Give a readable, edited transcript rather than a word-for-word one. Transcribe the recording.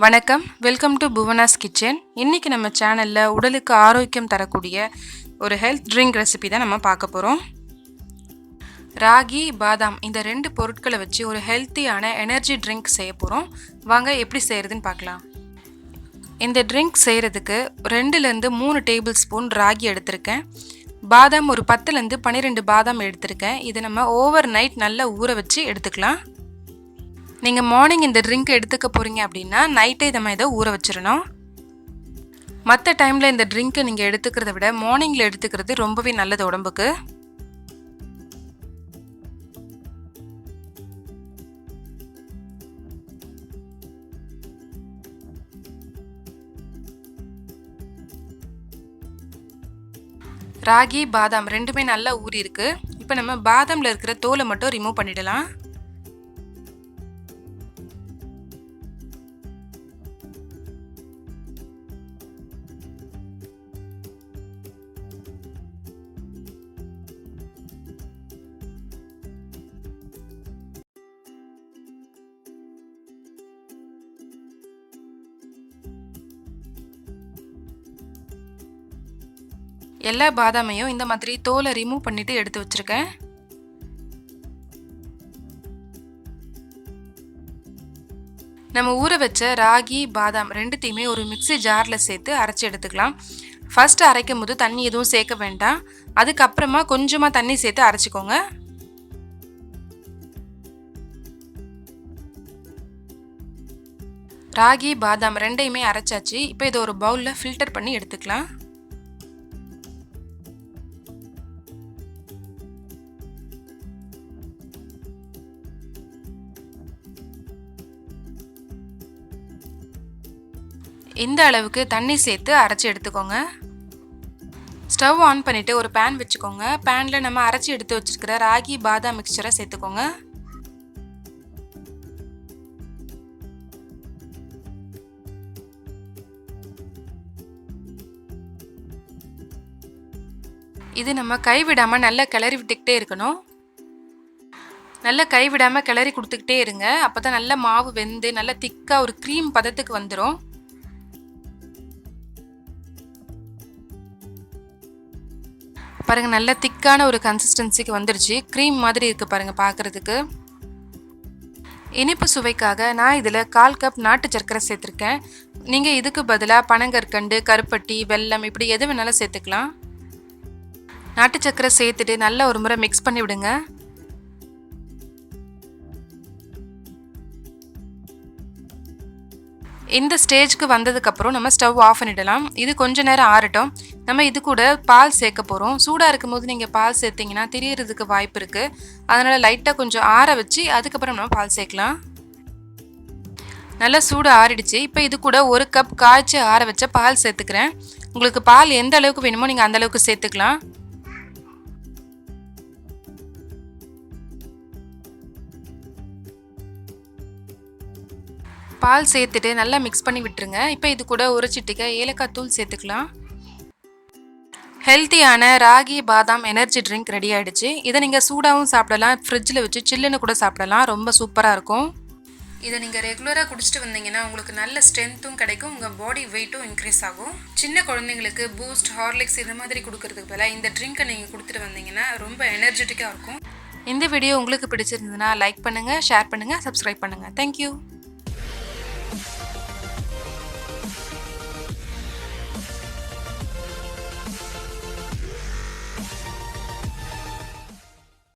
வணக்கம், welcome to Bhuvana's kitchen. இன்றைக்கி நம்ம சேனலில் உடலுக்கு ஆரோக்கியம் தரக்கூடிய ஒரு ஹெல்த் ட்ரிங்க் ரெசிபி தான் நம்ம பார்க்க போகிறோம். ராகி பாதாம் இந்த ரெண்டு பொருட்களை வச்சு ஒரு ஹெல்த்தியான எனர்ஜி ட்ரிங்க் செய்ய போகிறோம். வாங்க எப்படி செய்கிறதுன்னு பார்க்கலாம். இந்த ட்ரிங்க் செய்கிறதுக்கு 2லேருந்து 3 டேபிள் ஸ்பூன் ராகி எடுத்திருக்கேன். பாதாம் ஒரு 10லேருந்து 12 பாதாம் எடுத்திருக்கேன். இது நம்ம ஓவர் நைட் நல்லா ஊற வச்சு எடுத்துக்கலாம். நீங்கள் மார்னிங் இந்த ட்ரிங்க் எடுத்துக்க போகிறீங்க அப்படின்னா நைட்டே நம்ம இதை ஊற வச்சிடணும். மற்ற டைமில் இந்த ட்ரிங்க்கை நீங்கள் எடுத்துக்கிறத விட மார்னிங்கில் எடுத்துக்கிறது ரொம்பவே நல்லது உடம்புக்கு. ராகி பாதாம் ரெண்டுமே நல்லா ஊறி இருக்கு. இப்போ நம்ம பாதாமில் இருக்கிற தோலை மட்டும் ரிமூவ் பண்ணிடலாம். எல்லா பாதாமையும் இந்த மாதிரி தோலை ரிமூவ் பண்ணிட்டு எடுத்து வச்சிருக்கேன். நம்ம ஊற வச்ச ராகி பாதாம் ரெண்டுத்தையுமே ஒரு மிக்ஸி ஜாரில் சேர்த்து அரைச்சி எடுத்துக்கலாம். ஃபர்ஸ்ட் அரைக்கும் போது தண்ணி எதுவும் சேர்க்க வேண்டாம். அதுக்கப்புறமா கொஞ்சமாக தண்ணி சேர்த்து அரைச்சிக்கோங்க. ராகி பாதாம் ரெண்டையுமே அரைச்சாச்சு. இப்போ இதை ஒரு பவுலில் ஃபில்டர் பண்ணி எடுத்துக்கலாம். இந்த அளவுக்கு தண்ணி சேர்த்து அரைச்சி எடுத்துக்கோங்க. ஸ்டவ் ஆன் பண்ணிவிட்டு ஒரு பேன் வச்சுக்கோங்க. பேனில் நம்ம அரைச்சி எடுத்து வச்சுருக்கிற ராகி பாதாம் மிக்சரை சேர்த்துக்கோங்க. இது நம்ம கைவிடாமல் நல்லா கிளறி விட்டுக்கிட்டே இருக்கணும். நல்லா கைவிடாமல் கிளறி கொடுத்துக்கிட்டே இருங்க. அப்போ தான் நல்லா மாவு வெந்து நல்லா திக்காக ஒரு க்ரீம் பதத்துக்கு வந்துடும். பாருங்கள், நல்ல திக்கான ஒரு கன்சிஸ்டன்சிக்கு வந்துடுச்சு. க்ரீம் மாதிரி இருக்குது பாருங்கள் பார்க்குறதுக்கு. இனிப்பு சுவைக்காக நான் இதில் 1/4 கப் நாட்டு சர்க்கரை சேர்த்துருக்கேன். நீங்கள் இதுக்கு பதிலாக பனங்கற்கண்டு, கருப்பட்டி, வெல்லம் இப்படி எது வேணாலும் சேர்த்துக்கலாம். நாட்டு சர்க்கரை சேர்த்துட்டு நல்லா ஒரு முறை மிக்ஸ் பண்ணி விடுங்க. இந்த ஸ்டேஜ்க்கு வந்ததுக்கப்புறம் நம்ம ஸ்டவ் ஆஃப் பண்ணிடலாம். இது கொஞ்ச நேரம் ஆறட்டும். நம்ம இது கூட பால் சேர்க்க போகிறோம். சூடாக இருக்கும் போது நீங்கள் பால் சேர்த்திங்கன்னா தெரியறதுக்கு வாய்ப்பு இருக்குது. அதனால் லைட்டாக கொஞ்சம் ஆற வச்சு அதுக்கப்புறம் நம்ம பால் சேர்க்கலாம். நல்லா சூடு ஆறிடுச்சு. இப்போ இது கூட 1 கப் காய்ச்சி ஆற வச்ச பால் சேர்த்துக்கிறேன். உங்களுக்கு பால் எந்த அளவுக்கு வேணுமோ நீங்கள் அந்த அளவுக்கு சேர்த்துக்கலாம். பால் சேர்த்துட்டு நல்லா மிக்ஸ் பண்ணி விட்டுருங்க. இப்போ இது கூட ஒரு சிட்டிகை ஏலக்காய் தூள் சேர்த்துக்கலாம். ஹெல்த்தியான ராகி பாதாம் எனர்ஜி ட்ரிங்க் ரெடி ஆகிடுச்சு. இதை நீங்கள் சூடாகவும் சாப்பிடலாம், ஃப்ரிட்ஜில் வச்சு சில்லுன்னு கூட சாப்பிடலாம். ரொம்ப சூப்பராக இருக்கும். இதை நீங்கள் ரெகுலராக குடிச்சிட்டு வந்தீங்கன்னா உங்களுக்கு நல்ல ஸ்ட்ரென்த்தும் கிடைக்கும், உங்கள் பாடி வெயிட்டும் இன்க்ரீஸ் ஆகும். சின்ன குழந்தைங்களுக்கு பூஸ்ட், ஹார்லிக்ஸ் இது மாதிரி கொடுக்கறதுக்கு பதிலாக இந்த ட்ரிங்க்கை நீங்கள் கொடுத்துட்டு வந்தீங்கன்னா ரொம்ப எனர்ஜெட்டிக்காக இருக்கும். இந்த வீடியோ உங்களுக்கு பிடிச்சிருந்ததுன்னா லைக் பண்ணுங்கள், ஷேர் பண்ணுங்கள், சப்ஸ்கிரைப் பண்ணுங்கள். தேங்க்யூ.